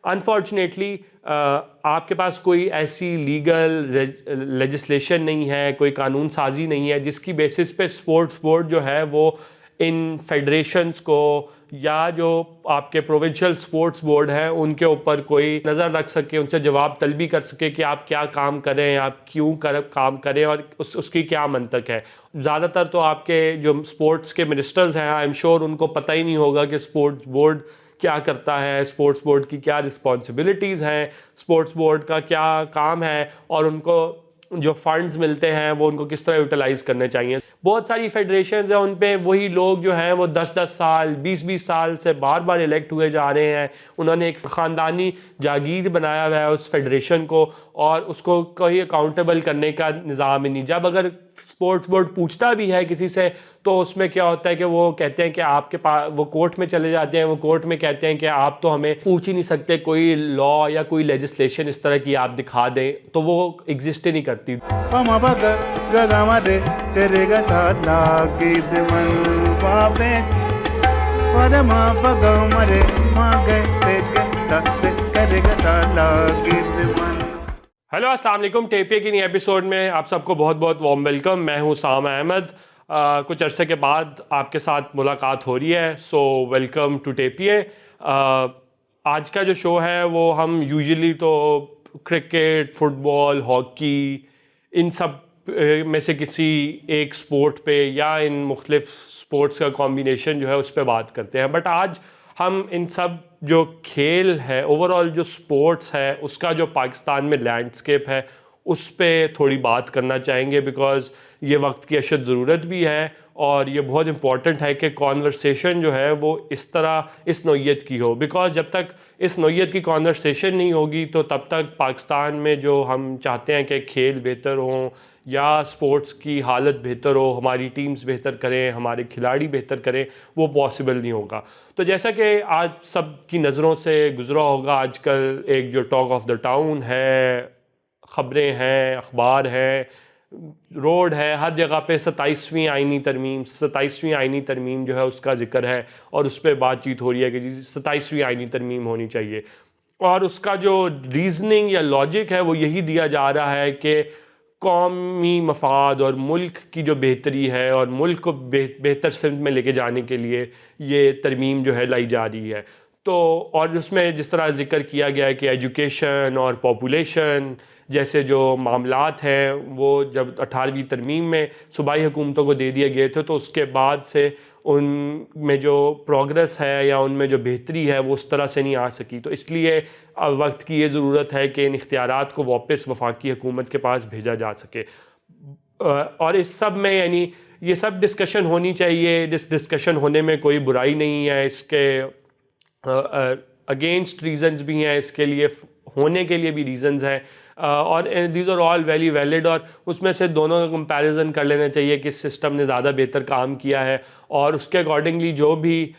Unfortunately آپ کے پاس کوئی ایسی لیگل لیجسلیشن نہیں ہے، کوئی قانون سازی نہیں ہے جس کی بیسس پہ اسپورٹس بورڈ جو ہے وہ ان فیڈریشنز کو یا جو آپ کے پروونشل سپورٹس بورڈ ہیں ان کے اوپر کوئی نظر رکھ سکے، ان سے جواب طلبی کر سکے کہ آپ کیا کام کریں، آپ کیوں کام کریں اور اس کی کیا منطق ہے۔ زیادہ تر تو آپ کے جو سپورٹس کے منسٹرز ہیں آئی ایم شیور ان کو پتہ ہی نہیں ہوگا کہ سپورٹس بورڈ کیا کرتا ہے، سپورٹس بورڈ کی کیا رسپانسبلٹیز ہیں، سپورٹس بورڈ کا کیا کام ہے، اور ان کو جو فنڈز ملتے ہیں وہ ان کو کس طرح یوٹیلائز کرنے چاہیے۔ بہت ساری فیڈریشنز ہیں، ان پہ وہی لوگ جو ہیں وہ 10 سال 20 سال سے بار بار الیکٹ ہوئے جا رہے ہیں، انہوں نے ایک خاندانی جاگیر بنایا ہوا ہے اس فیڈریشن کو، اور اس کو کوئی اکاؤنٹیبل کرنے کا نظام ہی نہیں۔ جب اگر سپورٹس بورڈ پوچھتا بھی ہے کسی سے تو اس میں کیا ہوتا ہے کہ وہ کہتے ہیں کہ آپ کے پاس، وہ کورٹ میں چلے جاتے ہیں، وہ کورٹ میں کہتے ہیں کہ آپ تو ہمیں پوچھ ہی نہیں سکتے، کوئی لا یا کوئی لیجسلیشن اس طرح کی آپ دکھا دیں، تو وہ ایگزسٹ ہی نہیں کرتی۔ ہیلو السلام علیکم، ٹیپیے کی نئی ایپیسوڈ میں آپ سب کو بہت بہت وارم ویلکم۔ میں ہوں سام احمد۔ کچھ عرصے کے بعد آپ کے ساتھ ملاقات ہو رہی ہے، سو ویلکم ٹو ٹیپیے۔ آج کا جو شو ہے وہ ہم یوزلی تو کرکٹ، فٹ بال، ہاکی، ان سب میں سے کسی ایک سپورٹ پہ یا ان مختلف سپورٹس کا کمبینیشن جو ہے اس پہ بات کرتے ہیں، بٹ آج ہم ان سب جو کھیل ہے، اوور آل جو سپورٹس ہے، اس کا جو پاکستان میں لینڈسکیپ ہے اس پہ تھوڑی بات کرنا چاہیں گے، بیکاز یہ وقت کی اشد ضرورت بھی ہے، اور یہ بہت امپورٹنٹ ہے کہ کانورسیشن جو ہے وہ اس طرح اس نوعیت کی ہو، بیکاز جب تک اس نوعیت کی کانورسیشن نہیں ہوگی تو تب تک پاکستان میں جو ہم چاہتے ہیں کہ کھیل بہتر ہوں یا سپورٹس کی حالت بہتر ہو، ہماری ٹیمز بہتر کریں، ہمارے کھلاڑی بہتر کریں، وہ پاسبل نہیں ہوگا۔ تو جیسا کہ آج سب کی نظروں سے گزرا ہوگا، آج کل ایک جو ٹاک آف دا ٹاؤن ہے، خبریں ہیں، اخبار ہے، روڈ ہے، ہر جگہ پہ 27ویں آئینی ترمیم جو ہے اس کا ذکر ہے، اور اس پہ بات چیت ہو رہی ہے کہ 27ویں آئینی ترمیم ہونی چاہیے، اور اس کا جو ریزننگ یا لاجک ہے وہ یہی دیا جا رہا ہے کہ قومی مفاد اور ملک کی جو بہتری ہے اور ملک کو بہتر سمت میں لے کے جانے کے لیے یہ ترمیم جو ہے لائی جا رہی ہے۔ تو اور اس میں جس طرح ذکر کیا گیا ہے کہ ایجوکیشن اور پاپولیشن جیسے جو معاملات ہیں وہ جب 18ویں ترمیم میں صوبائی حکومتوں کو دے دیے گئے تھے تو اس کے بعد سے ان میں جو پروگرس ہے یا ان میں جو بہتری ہے وہ اس طرح سے نہیں آ سکی، تو اس لیے وقت کی یہ ضرورت ہے کہ ان اختیارات کو واپس وفاقی حکومت کے پاس بھیجا جا سکے۔ اور اس سب میں یعنی یہ سب ڈسکشن ہونی چاہیے، ڈسکشن ہونے میں کوئی برائی نہیں ہے، اس کے اگینسٹ ریزنز بھی ہیں، اس کے لیے ہونے کے لیے بھی ریزنز ہیں، اور these are all very valid, اور اس میں سے دونوں کا کمپیریزن کر لینا چاہیے کہ سسٹم نے زیادہ بہتر کام کیا ہے، اور اس کے اکارڈنگلی جو بھی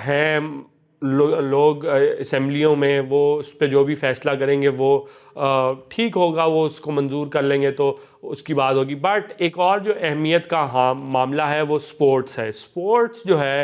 ہیں لوگ اسمبلیوں میں وہ اس پہ جو بھی فیصلہ کریں گے وہ ٹھیک ہوگا، وہ اس کو منظور کر لیں گے تو اس کی بات ہوگی۔ بٹ ایک اور جو اہمیت کا معاملہ ہے وہ سپورٹس ہے۔ سپورٹس جو ہے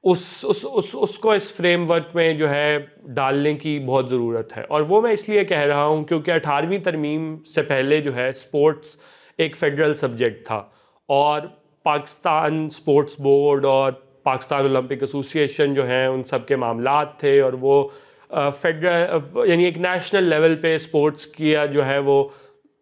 اس کو اس فریم ورک میں جو ہے ڈالنے کی بہت ضرورت ہے، اور وہ میں اس لیے کہہ رہا ہوں کیونکہ 18ویں ترمیم سے پہلے جو ہے سپورٹس ایک فیڈرل سبجیکٹ تھا، اور پاکستان سپورٹس بورڈ اور پاکستان اولمپک ایسوسی ایشن جو ہیں ان سب کے معاملات تھے، اور وہ فیڈرل یعنی ایک نیشنل لیول پہ سپورٹس کیا جو ہے وہ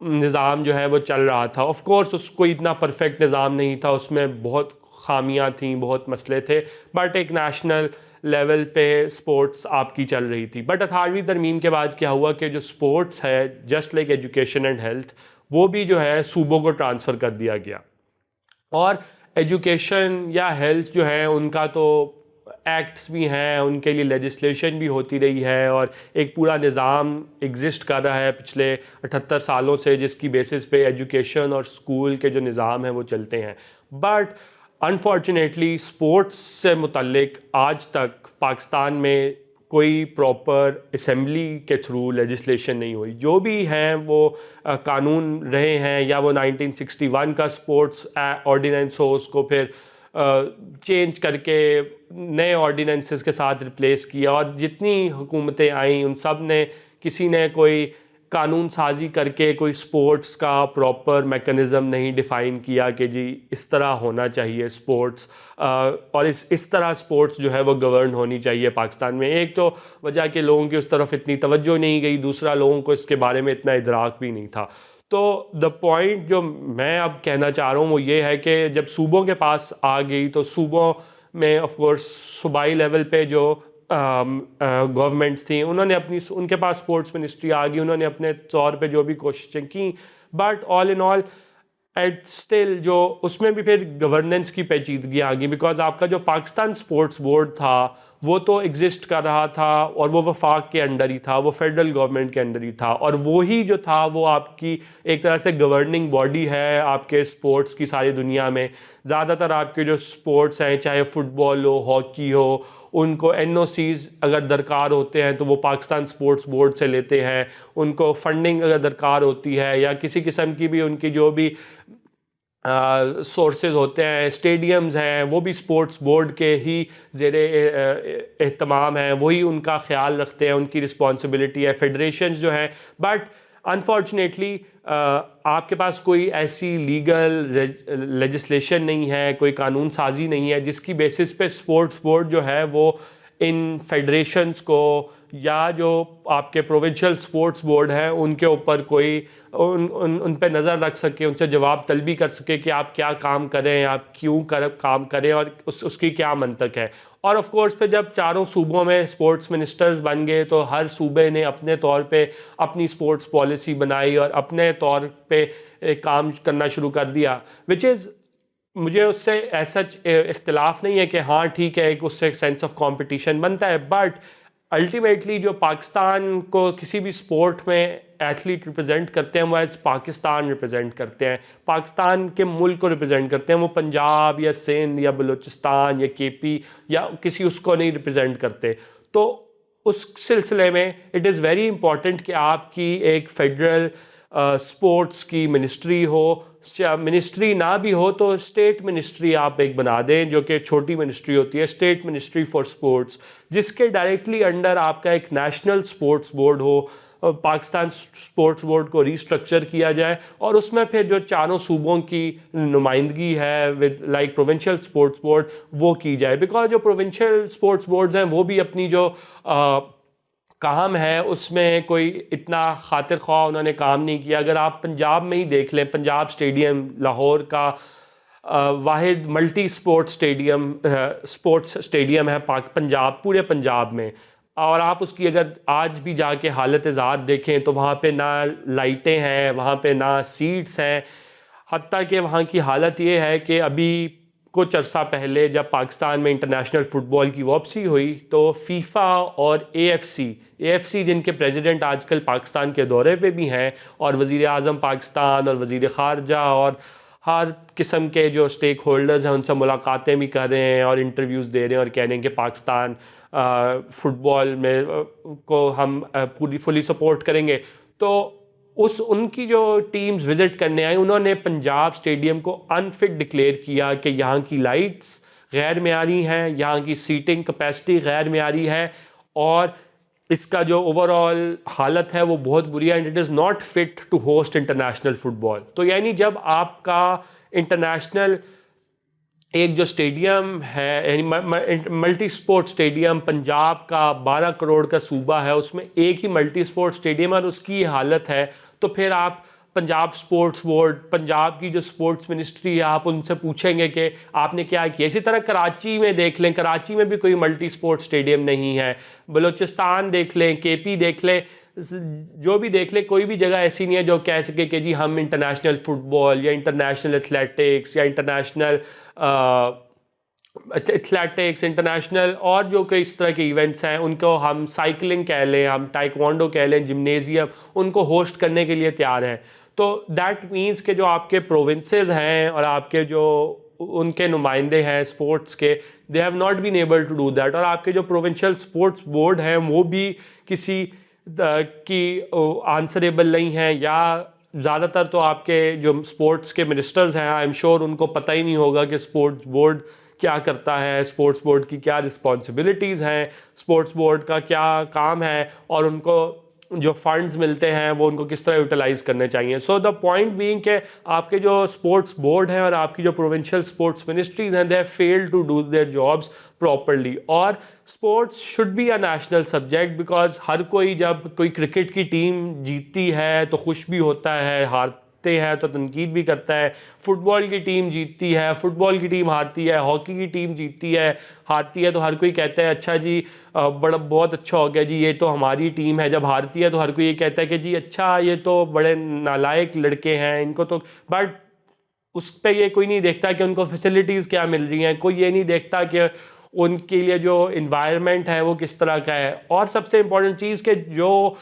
نظام جو ہے وہ چل رہا تھا۔ آف کورس اس کو اتنا پرفیکٹ نظام نہیں تھا، اس میں بہت خامیاں تھیں، بہت مسئلے تھے، بٹ ایک نیشنل لیول پہ سپورٹس آپ کی چل رہی تھی۔ بٹ 18ویں ترمیم کے بعد کیا ہوا کہ جو سپورٹس ہے just like education and health, وہ بھی جو ہے صوبوں کو ٹرانسفر کر دیا گیا، اور ایجوکیشن یا ہیلتھ جو ہے ان کا تو ایکٹس بھی ہیں، ان کے لیے لیجسلیشن بھی ہوتی رہی ہے، اور ایک پورا نظام ایگزسٹ کر رہا ہے پچھلے 78 سالوں سے، جس کی بیسس پہ ایجوکیشن اور اسکول کے جو نظام ہیں وہ چلتے ہیں۔ بٹ انفارچونیٹلی سپورٹس سے متعلق آج تک پاکستان میں کوئی پراپر اسمبلی کے تھرو لیجسلیشن نہیں ہوئی۔ جو بھی ہیں وہ قانون رہے ہیں، یا وہ 1961 کا سپورٹس آرڈیننس ہو، اس کو پھر چینج کر کے نئے آرڈیننسز کے ساتھ ریپلیس کیا، اور جتنی حکومتیں آئیں ان سب نے کسی نے کوئی قانون سازی کر کے کوئی سپورٹس کا پراپر میکنزم نہیں ڈیفائن کیا کہ جی اس طرح ہونا چاہیے سپورٹس، اور اس طرح سپورٹس جو ہے وہ گورن ہونی چاہیے پاکستان میں۔ ایک تو وجہ کہ لوگوں کی اس طرف اتنی توجہ نہیں گئی، دوسرا لوگوں کو اس کے بارے میں اتنا ادراک بھی نہیں تھا۔ تو دا پوائنٹ جو میں اب کہنا چاہ رہا ہوں وہ یہ ہے کہ جب صوبوں کے پاس آ گئی تو صوبوں میں آف کورس صوبائی لیول پہ جو گورنمنٹس تھیں انہوں نے ان کے پاس اسپورٹس منسٹری آ گئی، انہوں نے اپنے طور پہ جو بھی کوششیں کیں، but all in all at still جو اس میں بھی پھر گورننس کی پیچیدگی آ گئی، بیکاز آپ کا جو پاکستان اسپورٹس بورڈ تھا وہ تو ایگزسٹ کر رہا تھا اور وہ وفاق کے انڈر ہی تھا، وہ فیڈرل گورنمنٹ کے انڈر ہی تھا، اور وہی جو تھا وہ آپ کی ایک طرح سے گورننگ باڈی ہے آپ کے اسپورٹس کی ساری دنیا میں۔ زیادہ تر آپ کے جو اسپورٹس ہیں چاہے فٹ بال ہو، ہاکی ہو، ان کو این او سیز اگر درکار ہوتے ہیں تو وہ پاکستان اسپورٹس بورڈ سے لیتے ہیں، ان کو فنڈنگ اگر درکار ہوتی ہے یا کسی قسم کی بھی ان کی جو بھی سورسز ہوتے ہیں، اسٹیڈیمز ہیں، وہ بھی اسپورٹس بورڈ کے ہی زیر اہتمام ہیں، وہی ان کا خیال رکھتے ہیں، ان کی رسپانسبلٹی ہے۔ فیڈریشنز جو ہیں، بٹ انفارچونیٹلی آپ کے پاس کوئی ایسی لیگل لیجسلیشن نہیں ہے، کوئی قانون سازی نہیں ہے جس کی بیسس پہ اسپورٹس بورڈ جو ہے وہ ان فیڈریشنز کو یا جو آپ کے پروونشل اسپورٹس بورڈ ہیں ان کے اوپر کوئی ان پہ نظر رکھ سکے، ان سے جواب طلبی کر سکے کہ آپ کیا کام کریں، آپ کیوں کام کریں، اور اس کی کیا منطق ہے۔ اور آف کورس پہ جب چاروں صوبوں میں اسپورٹس منسٹرز بن گئے تو ہر صوبے نے اپنے طور پہ اپنی اسپورٹس پالیسی بنائی اور اپنے طور پہ کام کرنا شروع کر دیا، وچ از مجھے اس سے ایسا اختلاف نہیں ہے کہ ہاں ٹھیک ہے ایک اس سے ایک سینس آف کمپٹیشن بنتا ہے، بٹ الٹیمیٹلی جو پاکستان کو کسی بھی سپورٹ میں ایتھلیٹ ریپرزینٹ کرتے ہیں وہ ایز پاکستان ریپرزینٹ کرتے ہیں، پاکستان کے ملک کو ریپرزینٹ کرتے ہیں، وہ پنجاب یا سندھ یا بلوچستان یا کے پی یا کسی اس کو نہیں ریپرزینٹ کرتے۔ تو اس سلسلے میں اٹ از ویری امپورٹنٹ کہ آپ کی ایک فیڈرل سپورٹس کی منسٹری ہو، منسٹری نہ بھی ہو تو اسٹیٹ منسٹری آپ ایک بنا دیں جو کہ چھوٹی منسٹری ہوتی ہے، اسٹیٹ منسٹری فار سپورٹس، جس کے ڈائریکٹلی انڈر آپ کا ایک نیشنل سپورٹس بورڈ ہو، پاکستان سپورٹس بورڈ کو ریسٹرکچر کیا جائے، اور اس میں پھر جو چاروں صوبوں کی نمائندگی ہے with like provincial sports board وہ کی جائے، بیکاز جو پروونشل سپورٹس بورڈز ہیں وہ بھی اپنی جو کام ہے اس میں کوئی اتنا خاطر خواہ انہوں نے کام نہیں کیا۔ اگر آپ پنجاب میں ہی دیکھ لیں، پنجاب اسٹیڈیم لاہور کا واحد ملٹی سپورٹس اسٹیڈیم ہے پنجاب، پورے پنجاب میں، اور آپ اس کی اگر آج بھی جا کے حالت ذات دیکھیں تو وہاں پہ نہ لائٹیں ہیں، وہاں پہ نہ سیٹس ہیں، حتیٰ کہ وہاں کی حالت یہ ہے کہ ابھی کچھ عرصہ پہلے جب پاکستان میں انٹرنیشنل فٹ بال کی واپسی ہوئی تو فیفا اور اے ایف سی جن کے پریزیڈنٹ آج کل پاکستان کے دورے پہ بھی ہیں، اور وزیر اعظم پاکستان اور وزیر خارجہ اور ہر قسم کے جو اسٹیک ہولڈرز ہیں ان سے ملاقاتیں بھی کر رہے ہیں اور انٹرویوز دے رہے ہیں اور کہہ رہے ہیں کہ پاکستان فٹ بال میں کو ہم فلی سپورٹ کریں گے۔ تو ان کی جو ٹیمز وزٹ کرنے آئیں انہوں نے پنجاب اسٹیڈیم کو انفٹ ڈکلیئر کیا کہ یہاں کی لائٹس غیر معیاری ہیں، یہاں کی سیٹنگ کیپیسٹی غیر معیاری ہے، اور اس کا جو اوور آل حالت ہے وہ بہت بری ہے، and it is not fit to host international football. تو یعنی جب آپ کا انٹرنیشنل ایک جو اسٹیڈیم ہے یعنی ملٹی سپورٹ اسٹیڈیم پنجاب کا 12 کروڑ کا صوبہ ہے، اس میں ایک ہی ملٹی سپورٹ اسٹیڈیم ہے اور اس کی حالت ہے، تو پھر آپ پنجاب سپورٹس بورڈ، پنجاب کی جو سپورٹس منسٹری ہے، آپ ان سے پوچھیں گے کہ آپ نے کیا کیا۔ اسی طرح کراچی میں دیکھ لیں، کراچی میں بھی کوئی ملٹی سپورٹ اسٹیڈیم نہیں ہے، بلوچستان دیکھ لیں، کے پی دیکھ لیں، جو بھی دیکھ لیں، کوئی بھی جگہ ایسی نہیں ہے جو کہہ سکے کہ جی ہم انٹرنیشنل فٹ بال یا انٹرنیشنل ایتھلیٹکس یا انٹرنیشنل انٹرنیشنل اور جو کہ اس طرح کے ایونٹس ہیں ان کو ہم سائیکلنگ کہہ لیں، ہم ٹائیکوانڈو کہہ لیں، جمنیزیم، ان کو ہوسٹ کرنے کے لیے تیار ہیں۔ تو دیٹ مینس کہ جو آپ کے پروونسز ہیں اور آپ کے جو ان کے نمائندے ہیں اسپورٹس کے، they have not been able to do that, اور آپ کے جو پروونشل اسپورٹس بورڈ ہیں وہ بھی کسی کی آنسریبل نہیں ہیں، یا زیادہ تر تو آپ کے جو اسپورٹس کے منسٹرز ہیں آئی ایم شیور ان کو پتہ ہی نہیں ہوگا کہ اسپورٹس بورڈ کیا کرتا ہے, اسپورٹس بورڈ کی کیا رسپانسبلٹیز ہیں, اسپورٹس بورڈ کا کیا کام ہے, اور ان کو جو فنڈز ملتے ہیں وہ ان کو کس طرح یوٹیلائز کرنے چاہیے. سو دا پوائنٹ بینگ کہ آپ کے جو اسپورٹس بورڈ ہیں اور آپ کی جو پروونشل اسپورٹس منسٹریز ہیں, they fail to do their jobs properly. اور sports should be a national subject, because ہر کوئی جب کوئی کرکٹ کی ٹیم جیتتی ہے تو خوش بھی ہوتا ہے, ہارتے ہیں تو تنقید بھی کرتا ہے. فٹ بال کی ٹیم جیتتی ہے, فٹ بال کی ٹیم ہارتی ہے, ہاکی کی ٹیم جیتتی ہے, ہارتی ہے, تو ہر کوئی کہتا ہے اچھا جی بہت اچھا ہو گیا جی, یہ تو ہماری ٹیم ہے. جب ہارتی ہے تو ہر کوئی یہ کہتا ہے کہ جی اچھا یہ تو بڑے نالائق لڑکے ہیں, ان کو تو. بٹ اس پہ یہ کوئی نہیں دیکھتا کہ ان کو فیسلٹیز کیا مل رہی ہیں, کوئی یہ نہیں دیکھتا کہ ان کے لیے جو انوائرمنٹ ہے وہ کس طرح کا ہے. اور سب سے امپورٹنٹ چیز کہ جو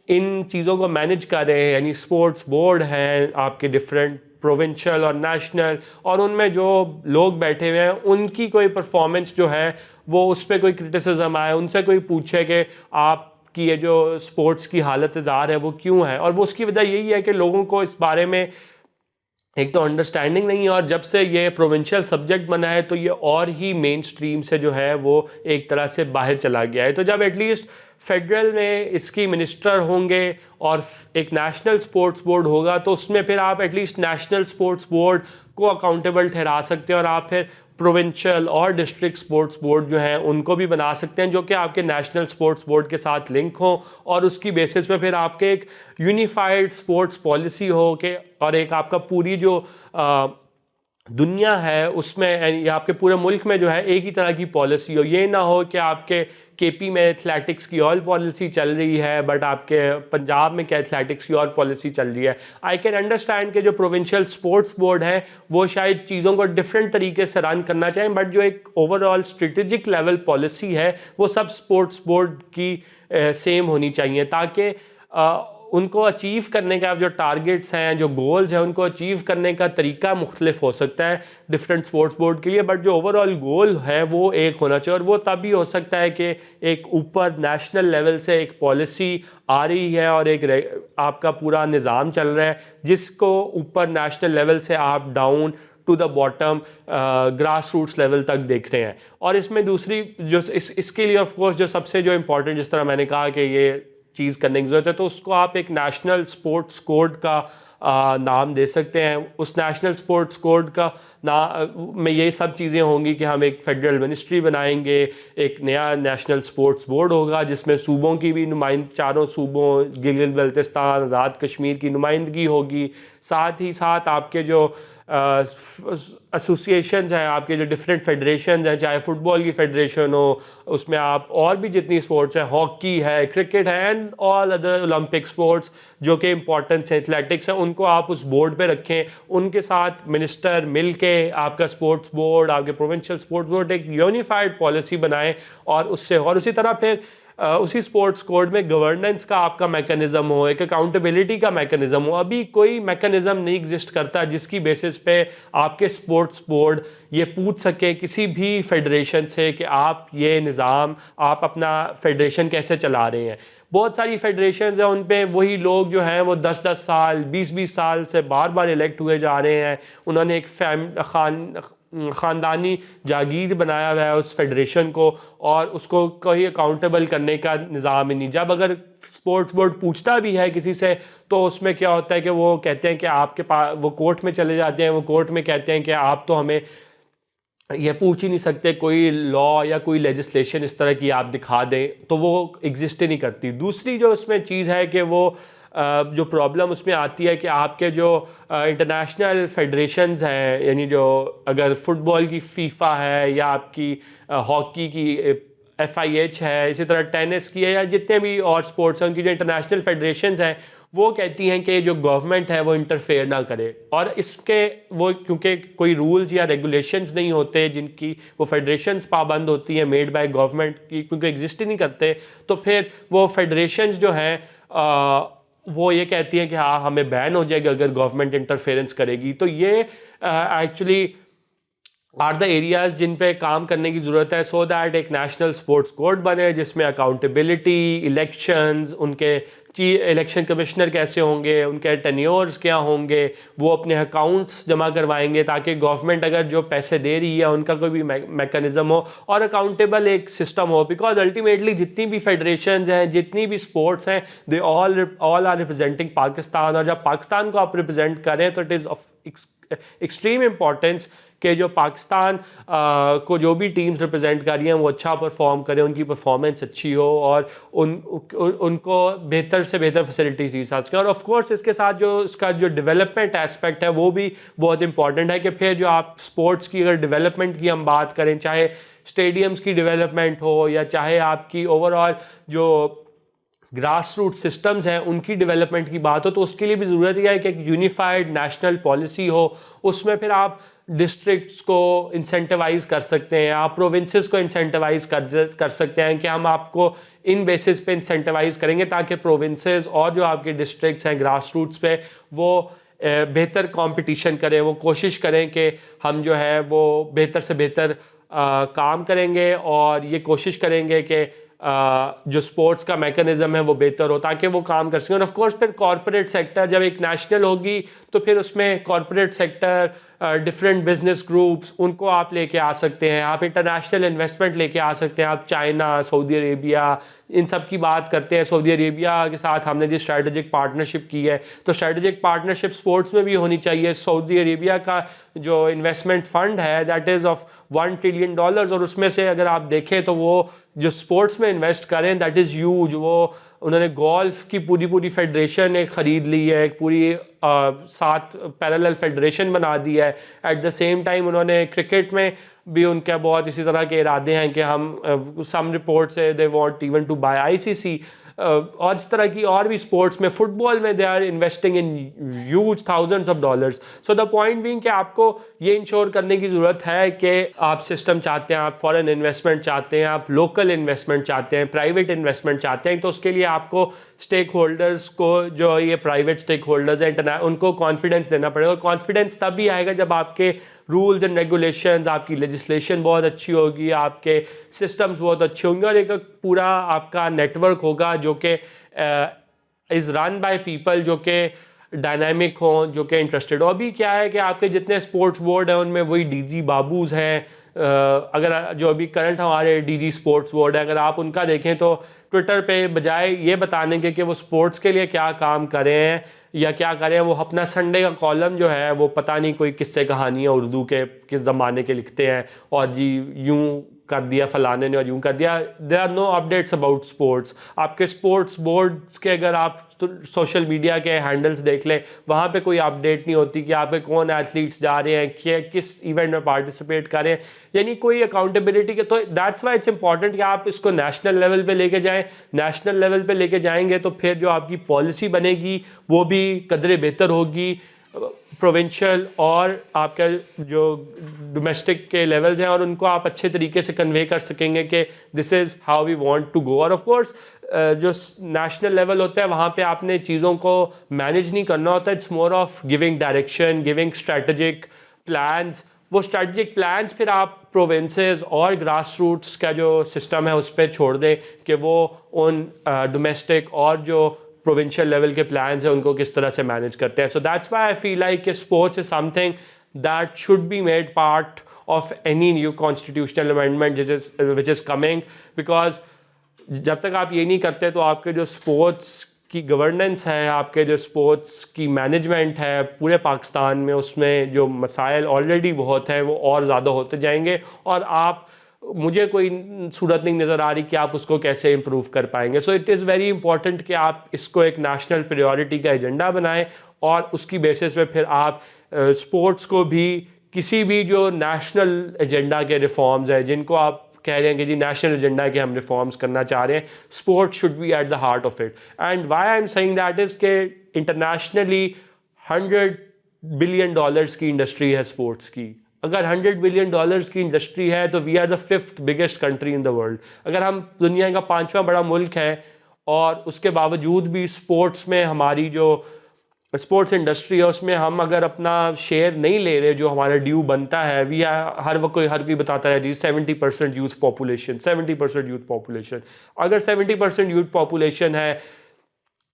ان چیزوں کو مینج کر رہے ہیں, یعنی اسپورٹس بورڈ ہیں آپ کے ڈفرینٹ پروونشل اور نیشنل, اور ان میں جو لوگ بیٹھے ہوئے ہیں ان کی کوئی پرفارمنس جو ہے وہ اس پہ کوئی کرٹیسزم آئے, ان سے کوئی پوچھے کہ آپ کی یہ جو اسپورٹس کی حالت زار ہے وہ کیوں ہے. اور وہ اس کی وجہ یہی ہے کہ لوگوں کو اس بارے میں ایک تو انڈرسٹینڈنگ نہیں ہے, اور جب سے یہ پروونشل سبجیکٹ بنا ہے تو یہ اور ہی مین سٹریم سے جو ہے وہ ایک طرح سے باہر چلا گیا ہے. تو جب ایٹ لیسٹ فیڈرل میں اس کی منسٹر ہوں گے اور ایک نیشنل سپورٹس بورڈ ہوگا, تو اس میں پھر آپ at least national sports board کو اکاؤنٹیبل ٹھہرا سکتے ہیں, اور آپ پھر پروونشل اور ڈسٹرکٹ سپورٹس بورڈ جو ہیں ان کو بھی بنا سکتے ہیں جو کہ آپ کے نیشنل سپورٹس بورڈ کے ساتھ لنک ہوں, اور اس کی بیسس پہ پھر آپ کے ایک یونیفائڈ سپورٹس پالیسی ہو کہ, اور ایک آپ کا پوری جو دنیا ہے اس میں, یا آپ کے پورے ملک میں جو ہے ایک ہی طرح کی پالیسی ہو. یہ نہ ہو کہ آپ کے کے پی میں ایتھلیٹکس کی اور پالیسی چل رہی ہے بٹ آپ کے پنجاب میں کیا ایتھلیٹکس کی اور پالیسی چل رہی ہے. آئی کین انڈرسٹینڈ کہ جو پروونشل سپورٹس بورڈ ہے وہ شاید چیزوں کو ڈفرینٹ طریقے سے رن کرنا چاہیں, بٹ جو ایک over all strategic level policy ہے وہ سب سپورٹس بورڈ کی سیم ہونی چاہیے, تاکہ ان کو اچیو کرنے کا جو ٹارگٹس ہیں, جو گولز ہیں, ان کو اچیو کرنے کا طریقہ مختلف ہو سکتا ہے ڈفرینٹ سپورٹس بورڈ کے لیے, بٹ جو اوور آل گول ہے وہ ایک ہونا چاہیے. اور وہ تب ہی ہو سکتا ہے کہ ایک اوپر نیشنل لیول سے ایک پالیسی آ رہی ہے اور ایک آپ کا پورا نظام چل رہا ہے جس کو اوپر نیشنل لیول سے آپ down to the bottom grass roots level تک دیکھ رہے ہیں. اور اس میں دوسری جو اس کے لیے آف کورس جو سب سے جو امپورٹنٹ, جس طرح میں نے کہا کہ یہ چیز کرنے کی ضرورت ہے, تو اس کو آپ ایک نیشنل سپورٹس کوڈ کا نام دے سکتے ہیں. اس نیشنل سپورٹس کوڈ کا میں یہ سب چیزیں ہوں گی کہ ہم ایک فیڈرل منسٹری بنائیں گے, ایک نیا نیشنل سپورٹس بورڈ ہوگا جس میں صوبوں کی بھی چاروں صوبوں گلگت بلتستان, آزاد کشمیر کی نمائندگی ہوگی. ساتھ ہی ساتھ آپ کے جو ایسوسیشنز ہیں, آپ کے جو ڈفرینٹ فیڈریشنز ہیں, چاہے فٹ بال کی فیڈریشن ہو, اس میں آپ اور بھی جتنی اسپورٹس ہیں, ہاکی ہے, کرکٹ ہے, and all other Olympic sports جو کہ امپورٹنس ہے, ایتھلیٹکس ہیں, ان کو آپ اس بورڈ پہ رکھیں. ان کے ساتھ منسٹر مل کے آپ کا اسپورٹس بورڈ, آپ کے پروونشل اسپورٹس بورڈ ایک یونیفائڈ پالیسی بنائیں, اور اس سے اور اسی طرح پھر اسی سپورٹس کوڈ میں گورننس کا آپ کا میکانزم ہو, ایک اکاؤنٹیبلٹی کا میکانزم ہو. ابھی کوئی میکانزم نہیں ایگزسٹ کرتا جس کی بیسس پہ آپ کے سپورٹس بورڈ یہ پوچھ سکے کسی بھی فیڈریشن سے کہ آپ یہ نظام, آپ اپنا فیڈریشن کیسے چلا رہے ہیں. بہت ساری فیڈریشنز ہیں, ان پہ وہی لوگ جو ہیں وہ 10-10 سال 20-20 سال سے بار بار الیکٹ ہوئے جا رہے ہیں. انہوں نے ایک خاندانی جاگیر بنایا ہوا ہے اس فیڈریشن کو, اور اس کو کوئی اکاؤنٹیبل کرنے کا نظام ہی نہیں. جب اگر سپورٹس بورڈ پوچھتا بھی ہے کسی سے تو اس میں کیا ہوتا ہے کہ وہ کہتے ہیں کہ آپ کے پاس, وہ کورٹ میں چلے جاتے ہیں, وہ کورٹ میں کہتے ہیں کہ آپ تو ہمیں یہ پوچھ ہی نہیں سکتے, کوئی لا یا کوئی لیجسلیشن اس طرح کی آپ دکھا دیں, تو وہ ایگزسٹ ہی نہیں کرتی. دوسری جو اس میں چیز ہے کہ وہ جو پرابلم اس میں آتی ہے کہ آپ کے جو انٹرنیشنل فیڈریشنز ہیں, یعنی جو اگر فٹ بال کی فیفا ہے یا آپ کی ہاکی کی FIH ہے, اسی طرح ٹینس کی ہے, یا جتنے بھی اور سپورٹس ہیں ان کی جو انٹرنیشنل فیڈریشنز ہیں وہ کہتی ہیں کہ جو گورنمنٹ ہے وہ انٹرفیئر نہ کرے. اور اس کے وہ کیونکہ کوئی رولز یا ریگولیشنز نہیں ہوتے جن کی وہ فیڈریشنز پابند ہوتی ہیں میڈ بائی گورنمنٹ کی, کیونکہ ایگزسٹ ہی نہیں کرتے, تو پھر وہ فیڈریشنز جو ہیں وہ یہ کہتی ہیں کہ ہاں ہمیں بین ہو جائے گا اگر گورنمنٹ انٹرفیئرنس کرے گی. تو یہ ایکچولی آر دا ایریاز جن پہ کام کرنے کی ضرورت ہے, سو دیٹ ایک نیشنل سپورٹس کوڈ بنے جس میں اکاؤنٹیبلٹی, الیکشنز, ان کے الیکشن کمشنر کیسے ہوں گے, ان کے ٹینیورز کیا ہوں گے, وہ اپنے اکاؤنٹس جمع کروائیں گے تاکہ گورنمنٹ اگر جو پیسے دے رہی ہے ان کا کوئی بھی میکانزم ہو اور اکاؤنٹیبل ایک سسٹم ہو. بیکاز الٹیمیٹلی جتنی بھی فیڈریشنز ہیں, جتنی بھی اسپورٹس ہیں, دے آل آر ریپرزینٹنگ پاکستان, اور جب پاکستان کو آپ ریپرزینٹ کریں تو it is of extreme importance کہ جو پاکستان کو جو بھی ٹیمز ریپرزینٹ کر رہی ہیں وہ اچھا پرفارم کریں, ان کی پرفارمنس اچھی ہو اور ان کو بہتر سے بہتر فیسلٹیز دی سکیں. اور آف کورس اس کے ساتھ جو اس کا جو ڈیولپمنٹ ایسپیکٹ ہے وہ بھی بہت امپورٹنٹ ہے کہ پھر جو آپ اسپورٹس کی اگر ڈیولپمنٹ کی ہم بات کریں, چاہے اسٹیڈیمز کی ڈیولپمنٹ ہو یا چاہے آپ کی اوور آل جو گراس روٹ سسٹمز ہیں ان کی ڈیولپمنٹ کی بات ہو, تو اس کے لیے بھی ضرورت یہ ہے کہ ایک یونیفائڈ نیشنل پالیسی ہو. اس میں پھر آپ ڈسٹرکٹس کو انسینٹیوائز کر سکتے ہیں, آپ پروونسز کو انسینٹیوائز کر سکتے ہیں کہ ہم آپ کو ان بیسس پہ انسینٹیوائز کریں گے تاکہ پروونسز اور جو آپ کے ڈسٹرکٹس ہیں گراس روٹس پہ وہ بہتر کمپٹیشن کریں, وہ کوشش کریں کہ ہم جو ہے وہ بہتر سے بہتر کام کریں گے اور یہ کوشش کریں گے کہ جو سپورٹس کا میکانزم ہے وہ بہتر ہو تاکہ وہ کام کر سکیں. اور آف کورس پھر کارپوریٹ سیکٹر جب ایک نیشنل ہوگی تو پھر اس میں corporate sector, different business groups, ان کو آپ لے کے آ سکتے ہیں, آپ انٹرنیشنل انویسٹمنٹ لے کے آ سکتے ہیں, آپ چائنا, سعودی عربیہ, ان سب کی بات کرتے ہیں. سعودی عربیہ کے ساتھ ہم نے جو اسٹریٹجک پارٹنرشپ کی ہے تو اسٹریٹجک پارٹنرشپ سپورٹس میں بھی ہونی چاہیے. سعودی عربیہ کا جو انویسٹمنٹ فنڈ ہے دیٹ از آف $1 trillion, اور اس میں سے اگر آپ دیکھیں تو وہ جو سپورٹس میں انویسٹ کریں دیٹ از ہیوج. وہ انہوں نے گولف کی پوری فیڈریشن ایک خرید لی ہے, ایک پوری 7 پیرالل فیڈریشن بنا دی ہے. ایٹ دا سیم ٹائم انہوں نے کرکٹ میں بھی ان کے بہت اسی طرح کے ارادے ہیں کہ ہم سم رپورٹ سے they want even to buy ICC, اور اس طرح کی اور بھی سپورٹس میں, فٹ بال میں they are investing in huge thousands of dollars. So the point being کہ آپ کو یہ انشور کرنے کی ضرورت ہے کہ آپ سسٹم چاہتے ہیں, آپ فارن انویسٹمنٹ چاہتے ہیں, آپ لوکل انویسٹمنٹ چاہتے ہیں, پرائیویٹ انویسٹمنٹ چاہتے ہیں, تو اس کے لیے آپ کو اسٹیک ہولڈرز کو, جو یہ پرائیویٹ اسٹیک ہولڈرز ہیں, ان کو کانفیڈنس دینا پڑے گا. اور کانفیڈنس تب بھی آئے گا جب آپ کے رولز اینڈ ریگولیشنز, آپ کی لیجسلیشن بہت اچھی ہوگی, آپ کے سسٹمز بہت اچھے ہوں گے, اور ایک پورا آپ کا نیٹ ورک ہوگا جو کہ از رن بائی پیپل جو کہ ڈائنامک ہوں, جو کہ انٹرسٹڈ ہو. ابھی کیا ہے کہ آپ کے جتنے اسپورٹس بورڈ ہیں ان میں وہی DG بابوز ہیں, اگر جو ابھی کرنٹ ہمارے DG اسپورٹس بورڈ ہے, اگر آپ ان کا دیکھیں تو ٹویٹر پہ بجائے یہ بتانے کے کہ وہ اسپورٹس کے لیے کیا کام کرے ہیں یا کیا کریں, وہ اپنا سنڈے کا کالم جو ہے وہ پتہ نہیں کوئی قصے کہانیاں اردو کے کس زمانے کے لکھتے ہیں, اور جی یوں کر دیا فلانے نے اور یوں کر دیا. There are no updates about sports. آپ کے اسپورٹس بورڈس کے اگر آپ سوشل میڈیا کے ہینڈلز دیکھ لیں, وہاں پہ کوئی اپڈیٹ نہیں ہوتی کہ آپ کے کون ایتھلیٹس جا رہے ہیں, کس ایونٹ میں پارٹیسپیٹ کریں, یعنی کوئی اکاؤنٹیبلٹی کے. تو دیٹس وائی اٹس امپورٹنٹ کہ آپ اس کو نیشنل لیول پہ لے کے جائیں. نیشنل لیول پہ لے کے جائیں گے تو پھر جو آپ کی پالیسی بنے گی وہ بھی قدرے بہتر ہوگی. پروونشل اور آپ کا جو ڈومیسٹک کے لیولز ہیں, اور ان کو آپ اچھے طریقے سے کنوے کر سکیں گے کہ this is how we want to go. اور آف کورس جو نیشنل لیول ہوتا ہے وہاں پہ آپ نے چیزوں کو مینیج نہیں کرنا ہوتا, it's more of giving direction, giving strategic plans. وہ اسٹریٹجک پلانس پھر آپ پروونسز اور گراس روٹس کا جو سسٹم ہے اس پہ چھوڑ دیں کہ وہ ان ڈومیسٹک اور جو پروونشل لیول کے پلانز ہیں ان کو کس طرح سے مینیج کرتے ہیں. So that's why I feel like کہ sports is something that should be made part of any new constitutional amendment which is coming. Because جب تک آپ یہ نہیں کرتے تو آپ کے جو اسپورٹس کی گورننس ہے, آپ کے جو اسپورٹس کی مینجمنٹ ہے پورے پاکستان میں, اس میں جو مسائل آلریڈی بہت ہیں وہ اور زیادہ ہوتے جائیں گے, اور مجھے کوئی صورت نہیں نظر آ رہی کہ آپ اس کو کیسے امپروو کر پائیں گے. So it is very important کہ آپ اس کو ایک نیشنل پریورٹی کا ایجنڈا بنائیں, اور اس کی بیسس پہ پھر آپ اسپورٹس کو بھی کسی بھی جو نیشنل ایجنڈا کے ریفارمز ہیں جن کو آپ کہہ رہے ہیں کہ جی نیشنل ایجنڈا کے ہم ریفارمز کرنا چاہ رہے ہیں, sport should be at the heart of it. And why I am seeing that is کہ انٹرنیشنلی $100 billion کی انڈسٹری ہے اسپورٹس کی. اگر $100 billion کی انڈسٹری ہے تو we are the 5th biggest country in the world. اگر ہم دنیا کا 5واں بڑا ملک ہے اور اس کے باوجود بھی اسپورٹس میں ہماری جو اسپورٹس انڈسٹری ہے اس میں ہم اگر اپنا شیئر نہیں لے رہے جو ہمارا ڈیو بنتا ہے, ہر کوئی بتاتا ہے جی 70% یوتھ پاپولیشن, 70% یوتھ پاپولیشن. اگر 70% یوتھ پاپولیشن ہے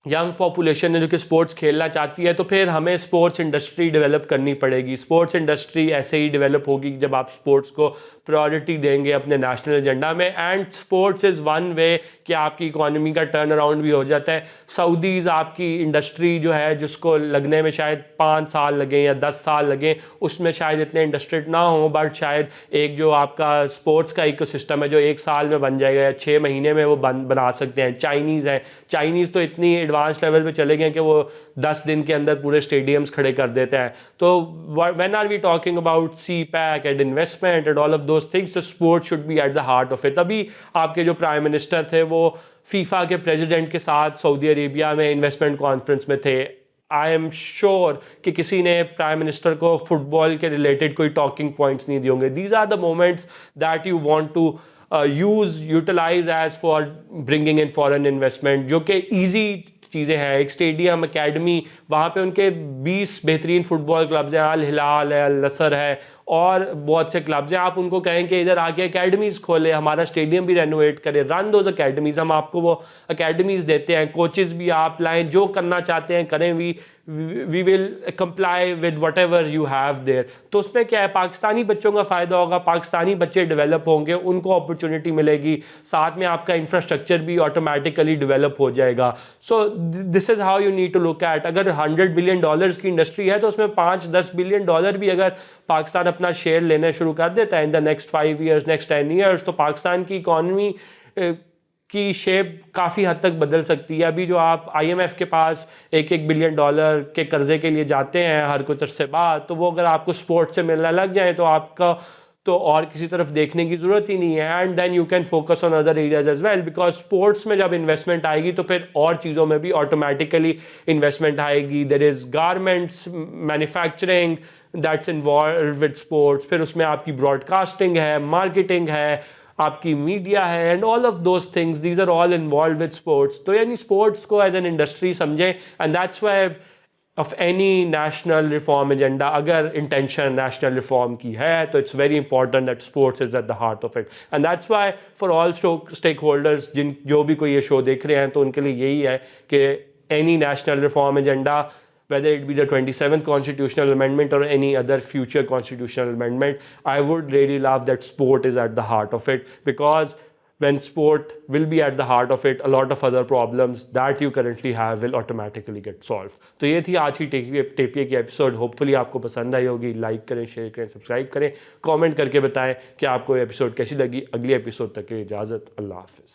ینگ پاپولیشن ہے جو کہ اسپورٹس کھیلنا چاہتی ہے, تو پھر ہمیں اسپورٹس انڈسٹری ڈیولپ کرنی پڑے گی. اسپورٹس انڈسٹری ایسے ہی ڈیولپ ہوگی جب آپ اسپورٹس کو پرائورٹی دیں گے اپنے نیشنل ایجنڈا میں. And sports is one way کہ آپ کی اکانومی کا ٹرن اراؤنڈ بھی ہو جاتا ہے. سعودیز آپ کی انڈسٹری جو ہے جس کو لگنے میں شاید 5 سال لگیں یا 10 سال لگیں, اس میں شاید اتنے انٹرسٹڈ نہ ہوں, بٹ شاید ایک جو آپ کا اسپورٹس کا ایکو سسٹم ہے جو 1 سال میں بن جائے گا یا 6 مہینے میں وہ بنا سکتے ہیں. چائنیز ہیں, چائنیز تو اتنی ایڈوانس لیول پہ چلے گئے کہ وہ 10 دن کے اندر پورے اسٹیڈیمز کھڑے کر دیتے ہیں. تو when are we talking about CPEC and investment and all of those things, تو sport should be at the heart of it. ابھی آپ کے جو پرائم منسٹر تھے وہ فیفا کے پریزیڈنٹ کے ساتھ سعودی عربیہ میں انویسٹمنٹ کانفرنس میں تھے. آئی ایم شیور کہ کسی نے پرائم منسٹر کو فٹ بال کے ریلیٹڈ کوئی ٹاکنگ پوائنٹس نہیں دیے ہوں گے. These are the moments that you want to utilize as far bringing in foreign investment, جو کہ ایزی چیزیں ہیں. ایک اسٹیڈیم, اکیڈمی, وہاں پہ ان کے 20 بہترین فٹ بال کلبز ہیں, الہلال ہے, النصر ہے, اور بہت سے کلبز ہیں. آپ ان کو کہیں کہ ادھر آ کے اکیڈمیز کھولے, ہمارا اسٹیڈیم بھی رینوویٹ کرے, رن دوز اکیڈمیز, ہم آپ کو وہ اکیڈمیز دیتے ہیں, کوچز بھی آپ لائیں, جو کرنا چاہتے ہیں کریں, we will comply with whatever you have there. تو اس میں کیا ہے, پاکستانی بچوں کا فائدہ ہوگا, پاکستانی بچے ڈیولپ ہوں گے, ان کو اپرچونٹی ملے گی, ساتھ میں آپ کا انفراسٹرکچر بھی آٹومیٹیکلی ڈیولپ ہو جائے گا. So this is how you need to look at. اگر $100 بلین کی انڈسٹری ہے تو اس میں $5-10 بلین بھی اگر پاکستان اپنا شیئر لینا شروع کر دیتا ہے in the next 5 years, next 10 years, تو پاکستان کی اکانومی کی شیپ کافی حد تک بدل سکتی ہے. ابھی جو آپ IMF کے پاس $1 بلین کے قرضے کے لیے جاتے ہیں ہر کچھ عرصے بعد, تو وہ اگر آپ کو سپورٹ سے ملنے لگ جائیں تو آپ کا تو اور کسی طرف دیکھنے کی ضرورت ہی نہیں ہے. And then you can focus on other areas as well, because sports میں جب انویسٹمنٹ آئے گی تو پھر اور چیزوں میں بھی آٹومیٹیکلی انویسٹمنٹ آئے گی. There is garments, manufacturing that's involved with sports, پھر اس میں آپ کی براڈ کاسٹنگ ہے, مارکیٹنگ ہے, آپ کی میڈیا ہے, and all of those things, these are all involved with sports. تو یعنی اسپورٹس کو ایز این انڈسٹری سمجھیں, and that's why of any national reform agenda, اگر intention national reform کی ہے تو it's very important that sports is at the heart of it. And that's why for all stakeholders جو بھی کوئی یہ شو دیکھ رہے ہیں تو ان کے لیے یہی ہے کہ any national reform agenda, whether it be the 27th constitutional amendment or any other future constitutional amendment, I would really love that sport is at the heart of it, because when sport will be at the heart of it, a lot of other problems that you currently have will automatically get solved. تو یہ تھی آج کی ٹیپیے کی episode. Hope فلی آپ کو پسند آئی ہوگی. لائک کریں, شیئر کریں, سبسکرائب کریں, کامنٹ کر کے بتائیں کہ آپ کو یہ ایپیسوڈ کیسی لگی. اگلی ایپیسوڈ تک کی اجازت, اللہ حافظ.